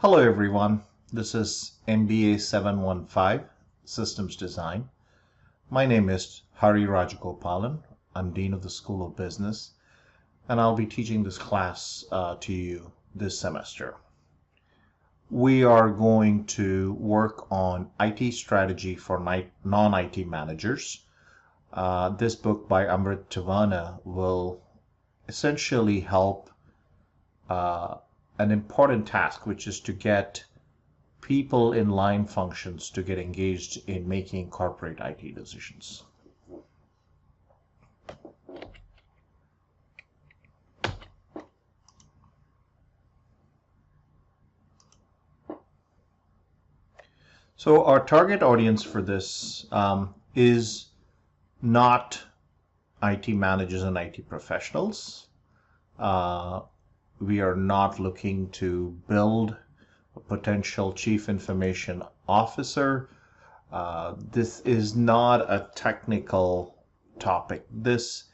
Hello everyone, this is MBA 715 Systems Design. My name is Hari Rajagopalan. I'm Dean of the School of Business and I'll be teaching this class to you this semester. We are going to work on IT strategy for non-IT managers. This book by Amrit Tivana will essentially help an important task, which is to get people in line functions to get engaged in making corporate IT decisions. So our target audience for this is not IT managers and IT professionals. We are not looking to build a potential chief information officer. This is not a technical topic. This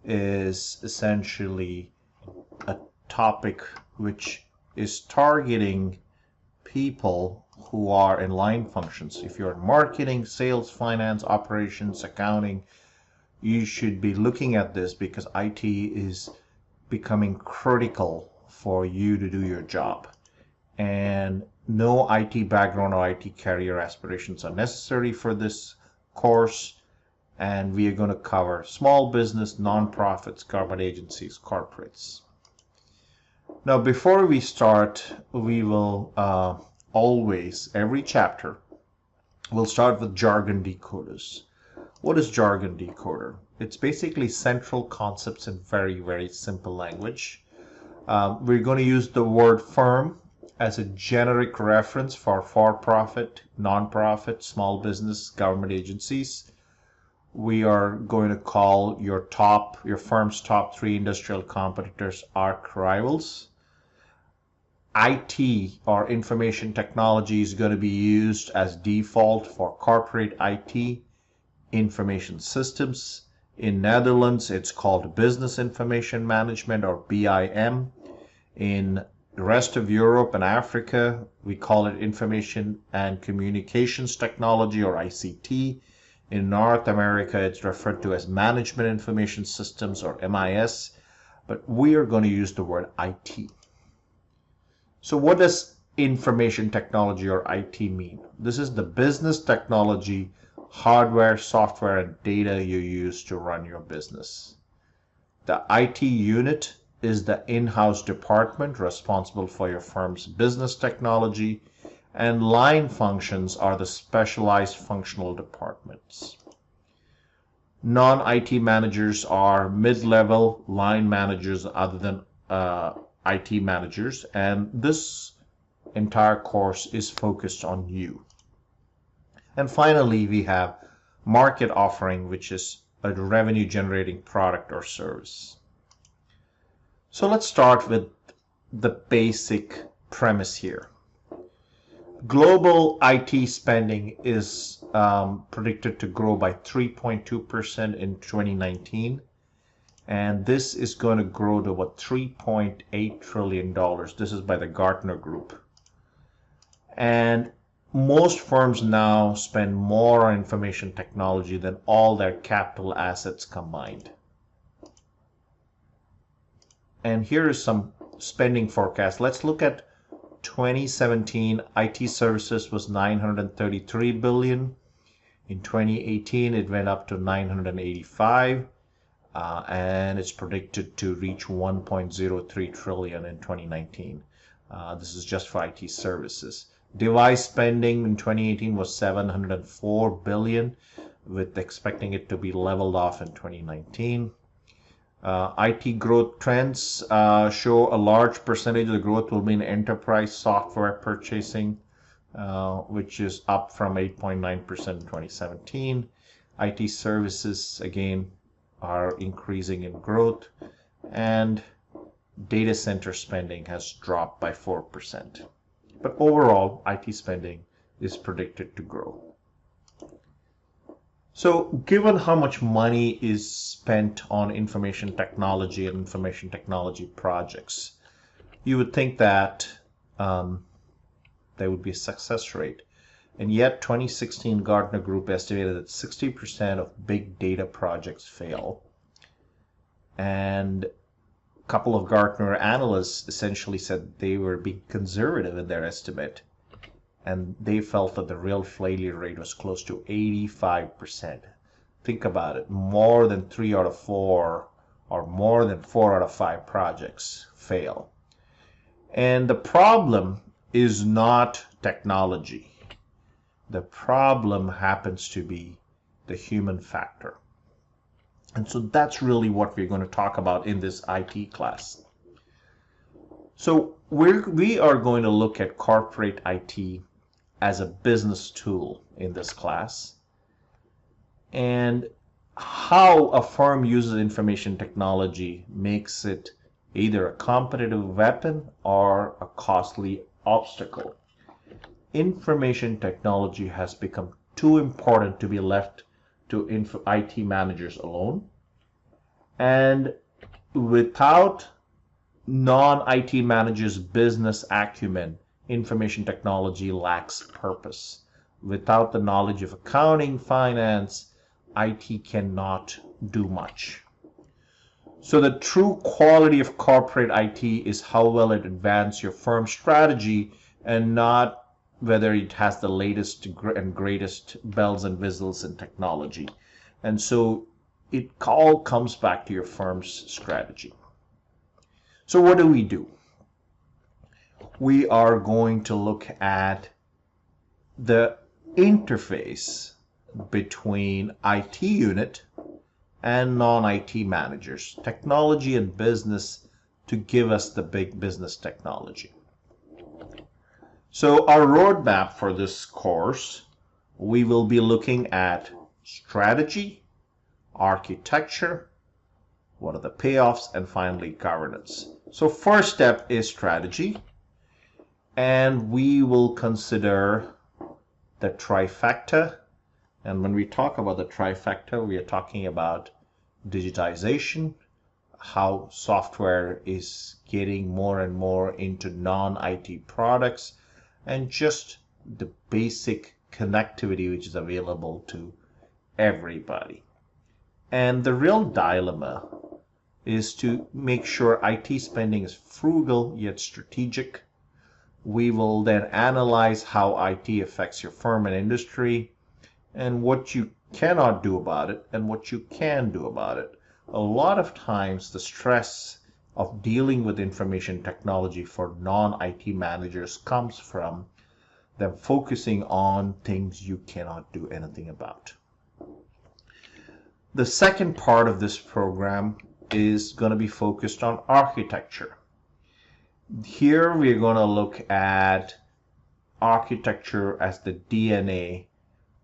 is essentially a topic which is targeting people who are in line functions. If you're in marketing, sales, finance, operations, accounting, you should be looking at this because IT is becoming critical for you to do your job. And no IT background or IT career aspirations are necessary for this course. And we are going to cover small business, nonprofits, government agencies, corporates. Now, before we start, we will always, every chapter, we'll start with jargon decoders. What is jargon decoder? It's basically central concepts in very, very simple language. We're going to use the word firm as a generic reference for-profit, non-profit, small business, government agencies. We are going to call your firm's top 3 industrial competitors arch rivals. IT or information technology is going to be used as default for corporate IT information systems. In Netherlands, it's called Business Information Management or BIM. In the rest of Europe and Africa, we call it Information and Communications Technology or ICT. In North America, it's referred to as Management Information Systems or MIS, but we are going to use the word IT. So what does information technology or IT mean? This is the business technology, hardware, software, and data you use to run your business. The IT unit is the in-house department responsible for your firm's business technology, and line functions are the specialized functional departments. Non-IT managers are mid-level line managers other than IT managers, and this entire course is focused on you. And finally, we have market offering, which is a revenue generating product or service. So let's start with the basic premise here. Global IT spending is predicted to grow by 3.2% in 2019. And this is going to grow to about $3.8 trillion. This is by the Gartner Group. And most firms now spend more on information technology than all their capital assets combined. And here is some spending forecast. Let's look at 2017. IT services was $933 billion. In 2018, it went up to $985, and it's predicted to reach $1.03 trillion in 2019. This is just for IT services. Device spending in 2018 was $704 billion, with expecting it to be leveled off in 2019. IT growth trends show a large percentage of the growth will be in enterprise software purchasing, which is up from 8.9% in 2017. IT services, again, are increasing in growth, and data center spending has dropped by 4%. But overall, IT spending is predicted to grow. So given how much money is spent on information technology and information technology projects, you would think that there would be a success rate. And yet 2016 Gartner Group estimated that 60% of big data projects fail. And a couple of Gartner analysts essentially said they were being conservative in their estimate, and they felt that the real failure rate was close to 85%. Think about it, more than 3 out of 4 or more than 4 out of 5 projects fail. And the problem is not technology. The problem happens to be the human factor. And so that's really what we're going to talk about in this IT class. So we are going to look at corporate IT as a business tool in this class, and how a firm uses information technology makes it either a competitive weapon or a costly obstacle. Information technology has become too important to be left to IT managers alone, and without non-IT managers' business acumen, information technology lacks purpose. Without the knowledge of accounting, finance, IT cannot do much. So the true quality of corporate IT is how well it advances your firm's strategy, and not whether it has the latest and greatest bells and whistles in technology. And so it all comes back to your firm's strategy. So what do? We are going to look at the interface between IT unit and non-IT managers, technology and business, to give us the big business technology. So our roadmap for this course, we will be looking at strategy, architecture, what are the payoffs, and finally governance. So first step is strategy, and we will consider the trifecta. And when we talk about the trifecta, we are talking about digitization, how software is getting more and more into non-IT products, and just the basic connectivity which is available to everybody. And the real dilemma is to make sure IT spending is frugal yet strategic. We will then analyze how IT affects your firm and industry, and what you cannot do about it and what you can do about it. A lot of times the stress of dealing with information technology for non-IT managers comes from them focusing on things you cannot do anything about. The second part of this program is going to be focused on architecture. Here we're going to look at architecture as the DNA,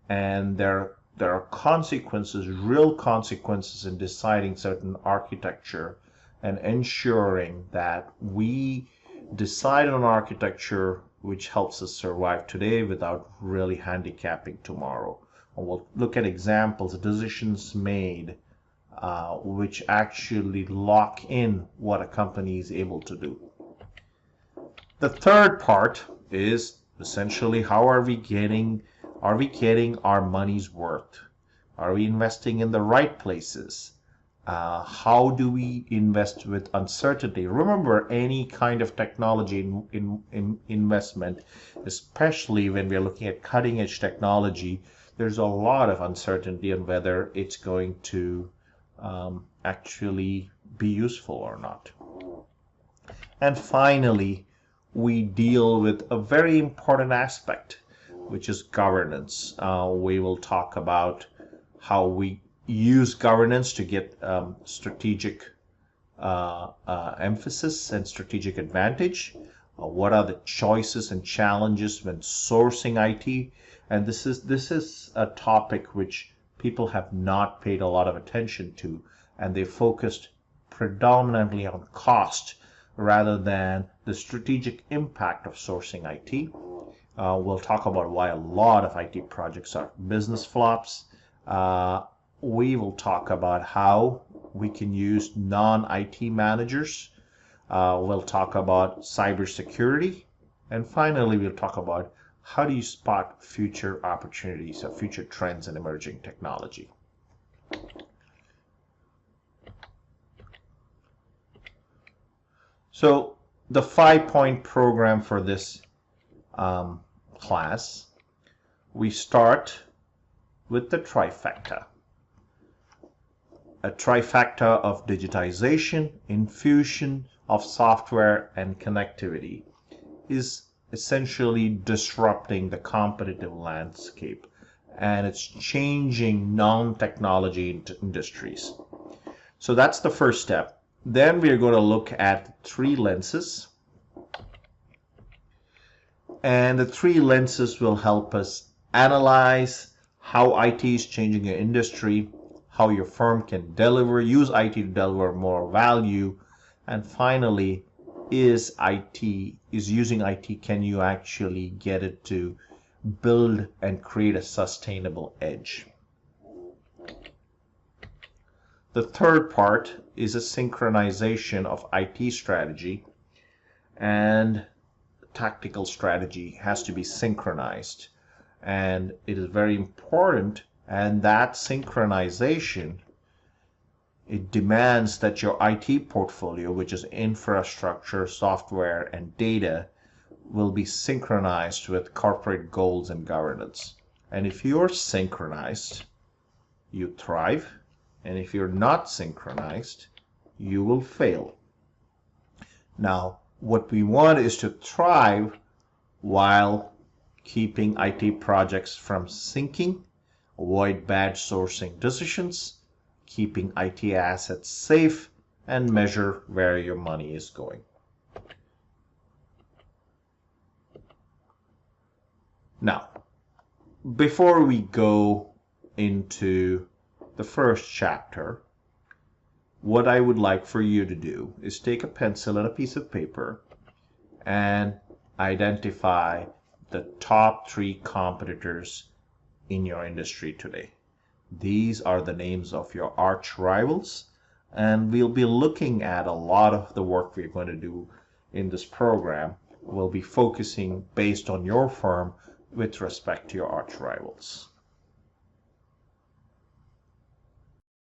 and there are consequences, real consequences, in deciding certain architecture and ensuring that we decide on architecture which helps us survive today without really handicapping tomorrow. And we'll look at examples, decisions made, which actually lock in what a company is able to do. The third part is essentially how are we getting our money's worth? Are we investing in the right places? How do we invest with uncertainty? Remember, any kind of technology in investment, especially when we're looking at cutting edge technology, there's a lot of uncertainty on whether it's going to actually be useful or not. And finally, we deal with a very important aspect, which is governance. We will talk about how we use governance to get strategic emphasis and strategic advantage. What are the choices and challenges when sourcing IT? And this is a topic which people have not paid a lot of attention to, and they focused predominantly on cost rather than the strategic impact of sourcing IT. We'll talk about why a lot of IT projects are business flops. We will talk about how we can use non-IT managers. We'll talk about cybersecurity, And finally, we'll talk about how do you spot future opportunities or future trends in emerging technology. So the 5-point program for this class, we start with the trifecta. A trifecta of digitization, infusion of software, and connectivity is essentially disrupting the competitive landscape, and it's changing non-technology industries. So that's the first step. Then we're going to look at 3 lenses, and the 3 lenses will help us analyze how IT is changing your industry, how your firm can use IT to deliver more value, and finally, is using IT, can you actually get it to build and create a sustainable edge? The third part is a synchronization of IT strategy, and tactical strategy has to be synchronized, and it is very important. And that synchronization, it demands that your IT portfolio, which is infrastructure, software, and data, will be synchronized with corporate goals and governance. And if you're synchronized, you thrive. And if you're not synchronized, you will fail. Now, what we want is to thrive while keeping IT projects from sinking, avoid bad sourcing decisions, keeping IT assets safe, and measure where your money is going. Now, before we go into the first chapter, what I would like for you to do is take a pencil and a piece of paper and identify the top 3 competitors in your industry today. These are the names of your arch rivals, and we'll be looking at a lot of the work we're going to do in this program. We'll be focusing based on your firm with respect to your arch rivals.